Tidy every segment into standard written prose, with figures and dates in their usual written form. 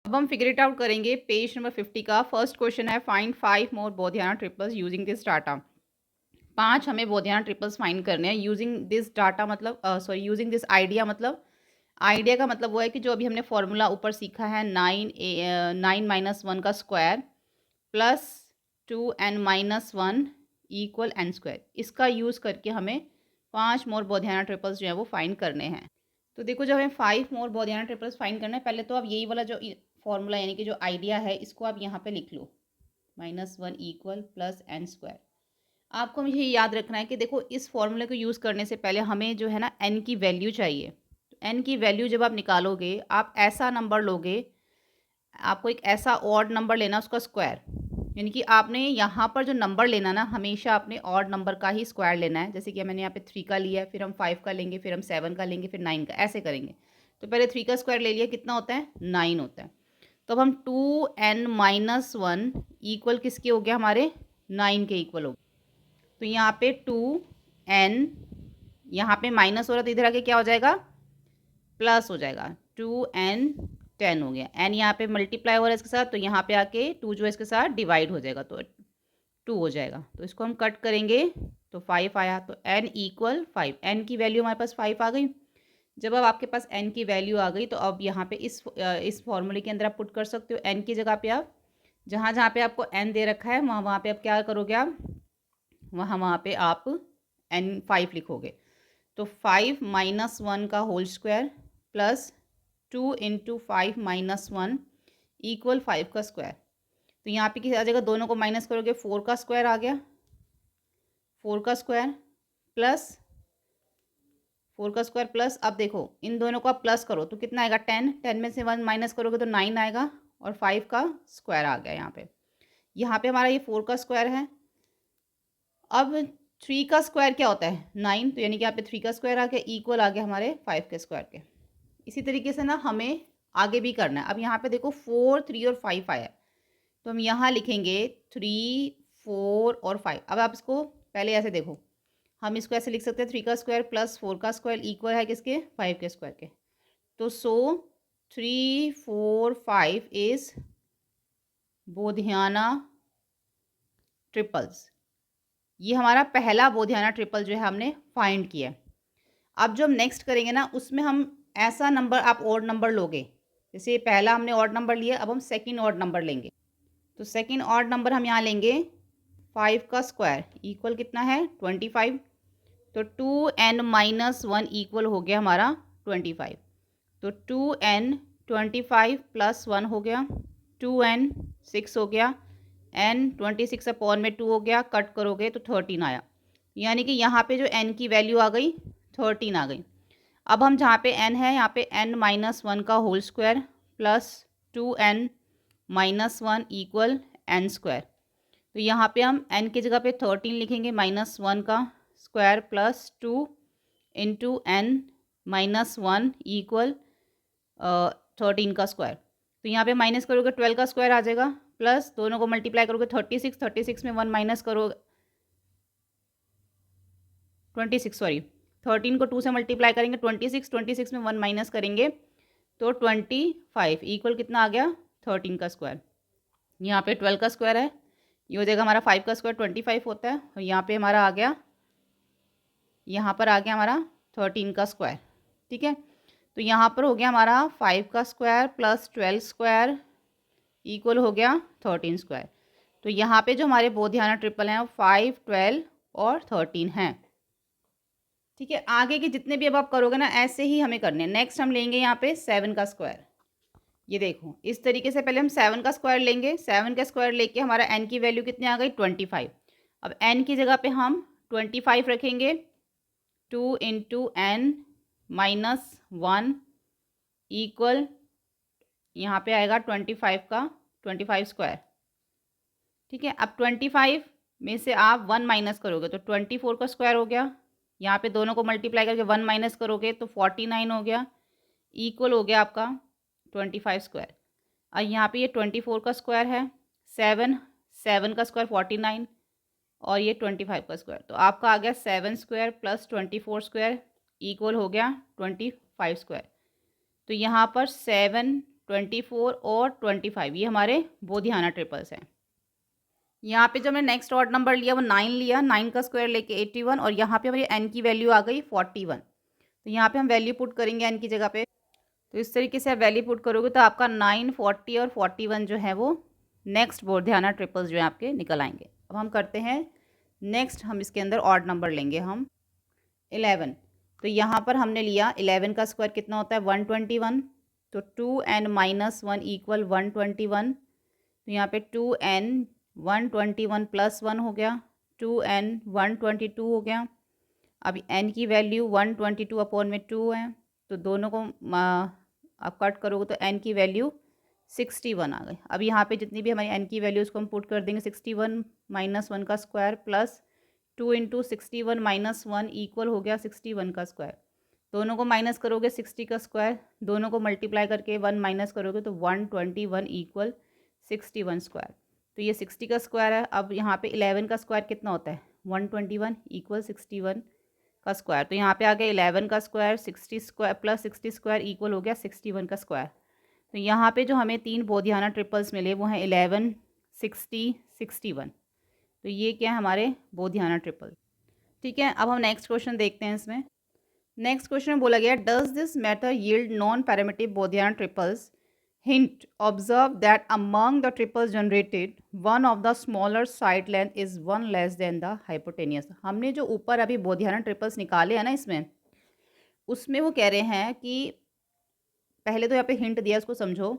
अब हम figure it out करेंगे पेज नंबर 50 का। फर्स्ट क्वेश्चन है find 5 more Baudhayana triples using this data. 5 हमें बोधियाना ट्रिपल्स फाइंड करने हैं यूजिंग दिस डाटा, मतलब सॉरी यूजिंग दिस आइडिया। मतलब आइडिया का मतलब वो है कि जो अभी हमने फॉर्मूला ऊपर सीखा है 9 - 1 का square plus 2n - 1 equal n square, इसका यूज़ करके हमें 5 मोर बोधियाना ट्रिपल्स जो है वो फाइंड करने हैं। तो देखो, जब हमें 5 मोर बोधियाना ट्रिपल्स फाइंड करना है, पहले तो आप यही वाला जो फॉर्मूला यानी कि जो आइडिया है इसको आप यहाँ पे लिख लो, -1 इक्वल प्लस n स्क्वायर। आपको मुझे याद रखना है कि देखो, इस फॉर्मूले को यूज़ करने से पहले हमें जो है ना n की वैल्यू चाहिए। तो n की वैल्यू जब आप निकालोगे, आप ऐसा नंबर लोगे, आपको एक ऐसा ऑड नंबर लेना उसका स्क्वायर, यानी कि आपने यहाँ पर जो नंबर लेना ना, हमेशा आपने ऑड नंबर का ही स्क्वायर लेना है। जैसे कि मैंने यहाँ पे 3 का लिया है, फिर हम 5 का लेंगे, फिर हम 7 का लेंगे, फिर 9 का, ऐसे करेंगे। तो पहले 3 का स्क्वायर ले लिया, कितना होता है? 9 होता है। तो अब हम 2n - 1 इक्वल किसके हो गया? हमारे 9 के इक्वल हो गया। तो यहाँ पे 2n, यहाँ पे माइनस हो रहा, तो इधर आके क्या हो जाएगा? प्लस हो जाएगा। 2n 10 हो गया। n यहाँ पे मल्टीप्लाई हो रहा है इसके साथ, तो यहाँ पे आके 2 जो है इसके साथ डिवाइड हो जाएगा, तो 2 हो जाएगा। तो इसको हम कट करेंगे तो 5 आया। तो n इक्वल 5, n की वैल्यू हमारे पास 5 आ गई। जब अब आपके पास n की वैल्यू आ गई, तो अब यहाँ पे इस फॉर्मूले के अंदर आप पुट कर सकते हो। n की जगह पे आप जहाँ जहाँ पे आपको n दे रखा है, वहाँ वहाँ पे आप क्या करोगे? आप वहाँ वहाँ पे आप n 5 लिखोगे। तो 5 - 1 का whole square plus 2 into 5 - 1 equal 5 का स्क्वायर। तो यहाँ पे किसी जगह दोनों को माइनस करोगे, 4 का स्क्वायर आ गया। 4 का स्क्वायर प्लस 4 का स्क्वायर प्लस, अब देखो इन दोनों को आप प्लस करो तो कितना आएगा? 10। 10 में से 1 माइनस करोगे तो 9 आएगा, और 5 का स्क्वायर आ गया यहाँ पे। यहाँ पे हमारा ये 4 का स्क्वायर है। अब 3 का स्क्वायर क्या होता है? 9। तो यानी कि यहाँ पे 3 का स्क्वायर आ गया, इक्वल आ गया हमारे 5 के स्क्वायर के। इसी तरीके से ना हमें आगे भी करना है। अब यहाँ पे देखो 4, 3 और 5 आया है, तो हम यहाँ लिखेंगे 3, 4 और 5। अब आप इसको पहले ऐसे देखो, हम इसको ऐसे लिख सकते हैं 3 का स्क्वायर प्लस 4 का स्क्वायर इक्वल है किसके? 5 के स्क्वायर के। तो 3, 4, 5 इज बोधियाना ट्रिपल्स। ये हमारा पहला बोधियाना ट्रिपल जो है हमने फाइंड किया है। अब जो हम नेक्स्ट करेंगे ना, उसमें हम ऐसा नंबर, आप ऑड नंबर लोगे। जैसे पहला हमने ऑड नंबर लिया, अब हम सेकंड ऑड नंबर लेंगे। तो सेकंड ऑड नंबर हम यहाँ लेंगे 5 का स्क्वायर इक्वल कितना है? 25। तो 2n - 1 इक्वल हो गया हमारा 25। तो 2n 25 प्लस 1 हो गया, 2n 6 हो गया, n 26 अपॉन में 2 हो गया, कट करोगे तो 13 आया। यानी कि यहाँ पे जो n की वैल्यू आ गई 13 आ गई। अब हम जहाँ पे n है, यहाँ पे n - 1 का whole square plus 2n - 1 equal n square. तो यहाँ पे हम n की जगह पे 13 लिखेंगे, -1 का square plus 2 into n - 1 equal 13 का स्क्वायर। तो यहाँ पे माइनस करोगे 12 का स्क्वायर आ जाएगा, प्लस दोनों को मल्टीप्लाई करोगे 36, 36 में 1 माइनस करो, 26 सॉरी, 13 को 2 से मल्टीप्लाई करेंगे 26, 26 में 1 माइनस करेंगे तो 25 इक्वल कितना आ गया? 13 का स्क्वायर। यहाँ पे 12 का स्क्वायर है, ये हो जाएगा हमारा 5 का स्क्वायर 25 होता है, और यहाँ पे हमारा आ गया, यहाँ पर आ गया हमारा 13 का स्क्वायर। ठीक है, तो यहाँ पर हो गया हमारा 5 का स्क्वायर प्लस 12 स्क्वायर इक्वल हो गया 13 स्क्वायर। तो यहाँ पे जो हमारे बोधियाना ट्रिपल हैं वो 5, 12 और 13 हैं। ठीक है, आगे के जितने भी अब आप करोगे ना, ऐसे ही हमें करने हैं। नेक्स्ट हम लेंगे यहाँ पे 7 का स्क्वायर। ये देखो इस तरीके से पहले हम 7 का स्क्वायर लेंगे। 7 का स्क्वायर लेके हमारा n की वैल्यू कितनी आ गई? 25। अब n की जगह पे हम 25 रखेंगे, 2 इंटू n - 1 इक्वल यहाँ पे आएगा 25 का 25 स्क्वायर। ठीक है, अब 25 में से आप 1 माइनस करोगे तो 24 का स्क्वायर हो गया। यहाँ पे दोनों को मल्टीप्लाई करके 1 माइनस करोगे तो 49 हो गया, इक्वल हो गया आपका 25 स्क्वायर। और यहाँ पे ये 24 का स्क्वायर है, 7 7 का स्क्वायर 49 और ये 25 का स्क्वायर। तो आपका आ गया 7 स्क्वायर प्लस 24 स्क्वायर इक्वल हो गया 25 स्क्वायर। तो यहाँ पर 7, 24 और 25, ये हमारे बोधियाना ट्रिपल्स हैं। यहाँ पे जो हमने नेक्स्ट ऑड नंबर लिया वो 9 लिया, 9 का स्क्वायर लेके 81, और यहाँ पे हमारी एन की वैल्यू आ गई 41। तो यहाँ पे हम वैल्यू पुट करेंगे एन की जगह पे। तो इस तरीके से आप वैल्यू पुट करोगे तो आपका 9, 40 और 41 जो है वो नेक्स्ट बोधियाना ट्रिपल्स जो है आपके निकल आएंगे। अब हम करते हैं नेक्स्ट, हम इसके अंदर ऑड नंबर लेंगे हम 11। तो यहाँ पर हमने लिया 11 का स्क्वायर कितना होता है 121, तो 2n - 1 = 121। तो यहाँ पे 2n 121 + 1 हो गया, 2n 122 हो गया। अब n की वैल्यू 122/2 है, तो दोनों को आप कट करोगे तो n की वैल्यू 61 आ गई। अब यहाँ पे जितनी भी हमारी n की वैल्यू उसको हम पुट कर देंगे, 61 - 1 का स्क्वायर प्लस 2 × 61 - 1 इक्वल हो गया 61 का स्क्वायर। दोनों को माइनस करोगे 60 का स्क्वायर, दोनों को मल्टीप्लाई करके 1 माइनस करोगे तो 121 = 61 स्क्वायर। तो ये 60 का स्क्वायर है। अब यहाँ पे 11 का स्क्वायर कितना होता है 121 = 61 का स्क्वायर। तो यहाँ पे आ गया 11 का square 60 square plus 60 square equal हो गया 61 का स्क्वायर। तो यहाँ पे जो हमें 3 बोधियाना ट्रिपल्स मिले वो हैं 11, 60, 61। तो ये क्या है हमारे बोधियाना ट्रिपल। ठीक है, अब हम नेक्स्ट क्वेश्चन देखते हैं। इसमें नेक्स्ट क्वेश्चन में बोला गया does this method yield non parametric Baudhayana triples. Hint, observe that among the triples generated, one of the smaller side length is one less than the hypotenuse। हमने जो ऊपर अभी बोधियाना ट्रिपल्स निकाले हैं ना, इसमें उसमें वो कह रहे हैं कि पहले तो यहाँ पे हिंट दिया, उसको समझो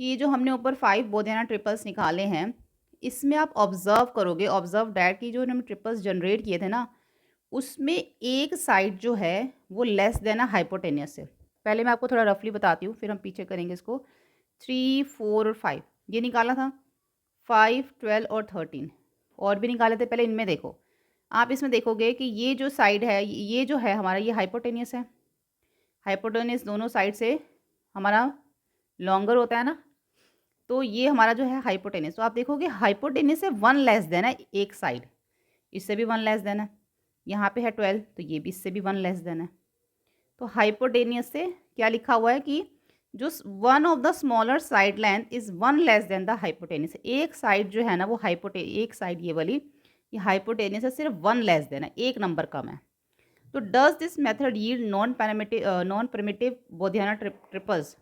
कि जो हमने ऊपर 5 बोधियाना ट्रिपल्स निकाले हैं, इसमें आप ऑब्जर्व करोगे, ऑब्जर्व डैट की जो हमने ट्रिपल्स जनरेट किए थे ना, उसमें एक साइड जो है वो लेस देन अ हाइपोटेनियस है। पहले मैं आपको थोड़ा रफली बताती हूँ, फिर हम पीछे करेंगे इसको। 3, 4 और 5 ये निकाला था, 5, 12 और 13 और भी निकाले थे। पहले इनमें देखो, आप इसमें देखोगे कि ये जो साइड है, ये जो है हमारा, ये हाइपोटेनियस है। हाइपोटेनियस दोनों साइड से हमारा लॉन्गर होता है ना, तो ये हमारा जो है हाइपोटेनियस। तो आप देखोगे हाइपोटेनियस से 1 लेस देन है एक साइड, इससे भी 1 लेस देन है। यहाँ पे है 12, तो ये भी इससे भी 1 लेस देन है। तो हाइपोटेनियस से क्या लिखा हुआ है कि जो one of the smaller side length is 1 less than the hypotenuse. एक साइड जो है ना वो एक साइड ये वाली, ये हाइपोटेनियस है, सिर्फ 1 लेस देन है, एक नंबर कम है। तो does this method yield non primitive Baudhayana triples.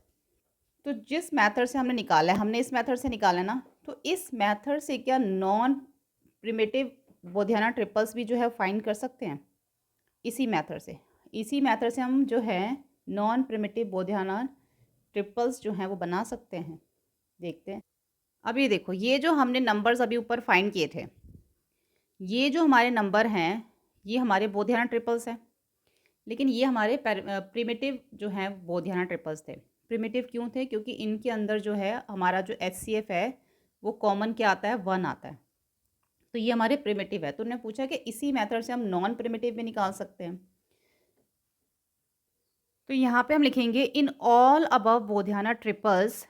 तो जिस मेथड से हमने निकाला है, हमने इस मेथड से निकाला है ना, तो इस मेथड से क्या नॉन प्रिमिटिव बोधियाना ट्रिपल्स भी जो है फाइंड कर सकते हैं। इसी मेथड से हम जो है नॉन प्रिमिटिव बोधियाना ट्रिपल्स जो हैं वो बना सकते हैं। देखते हैं। अब ये देखो, ये जो हमने नंबर्स अभी ऊपर फाइंड किए थे, ये जो हमारे नंबर हैं ये हमारे बोधियाना ट्रिपल्स हैं, लेकिन ये हमारे प्रिमिटिव जो हैं बोधियाना ट्रिपल्स थे। प्रिमिटिव क्यों थे? क्योंकि इनके अंदर जो है हमारा जो HCF है वो कॉमन क्या आता है 1 आता है, तो ये हमारे प्रिमिटिव है। तो उन्होंने पूछा कि इसी मेथड से हम नॉन प्रिमिटिव भी निकाल सकते हैं। तो यहाँ पे हम लिखेंगे in all above Baudhayana triples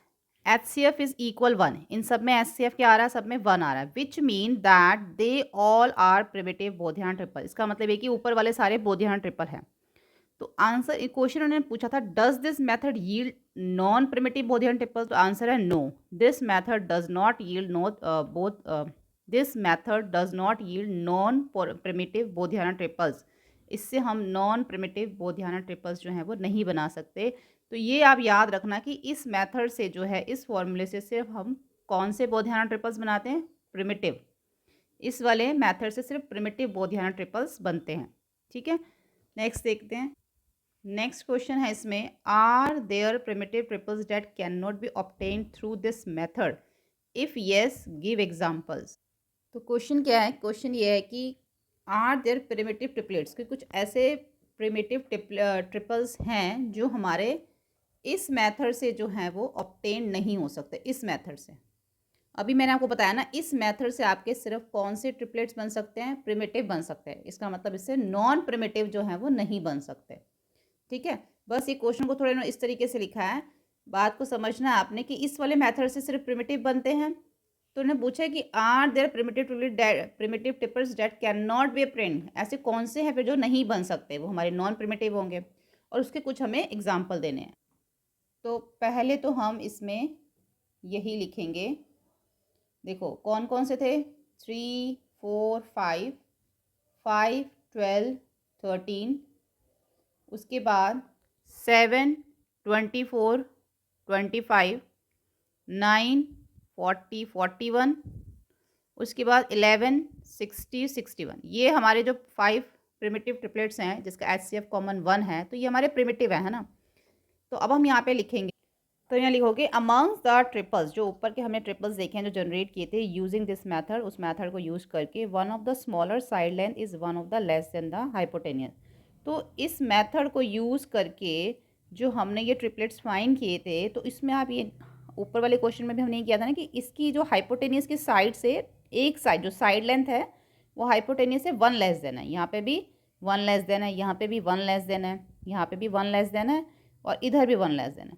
HCF is equal 1। इन सब में HCF क्या आ रहा है? सब में 1 आ रहा है, which mean that they all are primitive Baudhayana triple. इसका मतलब है कि ऊपर वाले सारे बोधियाना ट्रिपल हैं। तो आंसर, क्वेश्चन उन्होंने पूछा था does this method yield non primitive Baudhayana triple, तो आंसर है no, this method does not yield this method does not yield non primitive Baudhayana triples. इससे हम नॉन प्रिमिटिव बोधियाना ट्रिपल्स जो हैं वो नहीं बना सकते। तो ये आप याद रखना कि इस मेथड से जो है, इस फॉर्मूले से सिर्फ हम कौन से बोधियाना ट्रिपल्स बनाते हैं? प्रिमिटिव। इस वाले मेथड से सिर्फ प्रिमिटिव बोधियाना ट्रिपल्स बनते हैं। ठीक है, नेक्स्ट देखते हैं। नेक्स्ट क्वेश्चन है इसमें, are there primitive triples that can not be obtain through this method, if yes give examples. तो क्वेश्चन क्या है? क्वेश्चन ये है कि आर देयर प्रिमिटिव ट्रिपलेट्स, कि कुछ ऐसे प्रिमिटिव ट्रिपल्स हैं जो हमारे इस मेथड से जो है वो ऑब्टेन नहीं हो सकते। इस मेथड से, अभी मैंने आपको बताया ना, इस मेथड से आपके सिर्फ कौन से ट्रिपलेट्स बन सकते हैं? प्रिमिटिव बन सकते हैं। इसका मतलब इससे नॉन प्रिमिटिव जो है वो नहीं बन सकते। ठीक है, बस ये क्वेश्चन को थोड़ा इस तरीके से लिखा है, बात को समझना है आपने कि इस वाले मेथड से सिर्फ प्रिमिटिव बनते हैं। तो उन्होंने पूछा कि are there primitive triples that can not be obtained, ऐसे कौन से हैं फिर जो नहीं बन सकते, वो हमारे नॉन प्रिमिटिव होंगे, और उसके कुछ हमें एग्जाम्पल देने हैं। तो पहले तो हम इसमें यही लिखेंगे। देखो कौन कौन से थे, 3 4 5, 5 12 13, उसके बाद 7 24 25, 9 40 41, उसके बाद 11 60 61। ये हमारे जो 5 प्रिमिटिव ट्रिपलेट्स हैं जिसका HCF कॉमन 1 है, तो ये हमारे प्रिमिटिव है ना। तो अब हम यहाँ पे लिखेंगे, तो यहाँ लिखोगे अमंग्स द ट्रिपल्स, जो ऊपर के हमने ट्रिपल्स देखे हैं जो जनरेट किए थे यूजिंग दिस मेथड, उस मेथड को यूज करके one of the smaller side length is one of the less than the hypotenuse. तो इस मेथड को यूज करके जो हमने ये ट्रिपलेट्स फाइंड किए थे, तो इसमें आप ये ऊपर वाले क्वेश्चन में भी हमने किया था ना कि इसकी जो हाइपोटेनियस की साइड से एक साइड जो साइड लेंथ है वो हाइपोटेनियस से 1 लेस देन है। यहाँ पे भी 1 लेस देन है, यहाँ पे भी 1 लेस देन है, यहाँ पे भी 1 लेस देन है, और इधर भी 1 लेस देन है।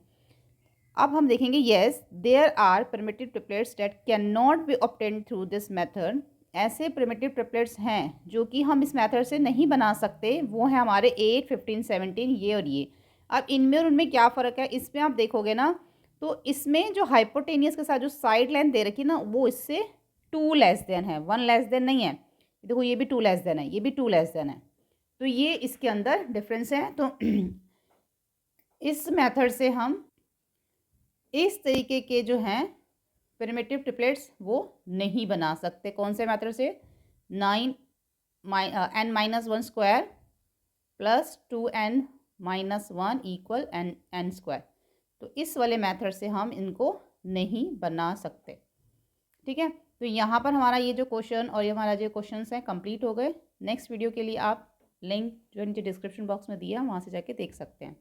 अब हम देखेंगे yes there are primitive triplets that can not be obtained through this method. ऐसे प्रिमिटिव ट्रिपलेट्स हैं जो कि हम इस मेथड से नहीं बना सकते, वो है हमारे 8 15 17, ये और ये। अब इनमें और उनमें क्या फ़र्क है, इसमें आप देखोगे ना तो इसमें जो हाइपोटेनियस के साथ जो साइड लेंथ दे रखी है ना वो इससे 2 लेस देन है, 1 लेस देन नहीं है। देखो ये भी 2 लेस देन है, ये भी 2 लेस देन है, तो ये इसके अंदर डिफरेंस है। तो इस मेथड से हम इस तरीके के जो हैं प्रिमिटिव ट्रिपलेट्स वो नहीं बना सकते। कौन से मेथड से, 9 n-1 square plus 2n-1 equal n square. तो इस वाले मेथड से हम इनको नहीं बना सकते। ठीक है, तो यहाँ पर हमारा ये जो क्वेश्चन और ये हमारा जो क्वेश्चंस हैं कंप्लीट हो गए। नेक्स्ट वीडियो के लिए आप लिंक जो नीचे डिस्क्रिप्शन बॉक्स में दिया वहाँ से जाके देख सकते हैं।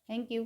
Thank you.